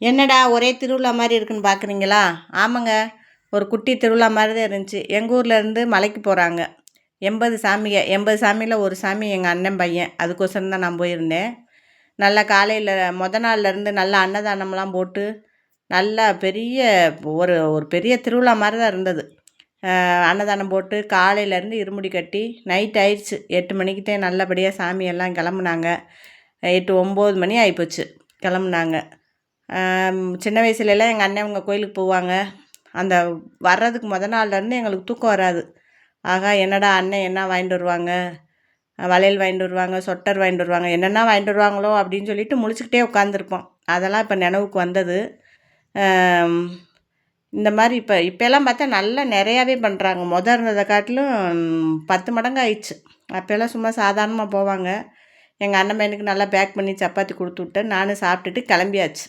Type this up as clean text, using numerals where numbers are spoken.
என்னடா ஒரே திருவிழா மாதிரி இருக்குன்னு பார்க்குறீங்களா? ஆமாங்க. ஒரு குட்டி திருவிழா மாதிரி தான் இருந்துச்சு. எங்கள் ஊர்லேருந்து மலைக்கு போகிறாங்க. 80 சாமிங்க. 80 சாமியில் ஒரு சாமி எங்கள் அண்ணன் பையன். அதுக்கோசரம் தான் நான் போயிருந்தேன். நல்லா காலையில் நாள்லேருந்து நல்லா அன்னதானம்லாம் போட்டு நல்லா பெரிய ஒரு ஒரு பெரிய திருவிழா மாதிரி தான் இருந்தது. அன்னதானம் போட்டு காலையிலேருந்து இருமுடி கட்டி நைட் ஆயிடுச்சு. 8 மணிக்கு தான் நல்லபடியாக சாமியெல்லாம் கிளம்புனாங்க. 8 9 மணி ஆகிப்போச்சு கிளம்புனாங்க. சின்ன வயசுலலாம் எங்கள் அண்ணன் அவங்க கோயிலுக்கு போவாங்க. அந்த வர்றதுக்கு நாள்லேருந்து எங்களுக்கு தூக்கம் வராது. ஆகா, என்னடா அண்ணன் என்ன வாங்கிட்டு வருவாங்க, வளையல் வாங்கிட்டு வருவாங்க, சொட்டர் வாங்கிட்டு வருவாங்க, என்னென்ன வாங்கிட்டு வருவாங்களோ அப்படின்னு சொல்லிட்டு முழிச்சுக்கிட்டே உட்காந்துருப்போம். அதெல்லாம் இப்போ நினைவுக்கு வந்தது. இந்த மாதிரி இப்போலாம் பார்த்தா நல்லா நிறையாவே பண்ணுறாங்க. இருந்ததை காட்டிலும் 10 மடங்கு ஆயிடுச்சு. அப்போல்லாம் சும்மா சாதாரணமாக போவாங்க. எங்கள் அண்ணன் பையனுக்கு நல்லா பேக் பண்ணி சப்பாத்தி கொடுத்து விட்டேன். நானும் சாப்பிட்டுட்டு கிளம்பியாச்சு.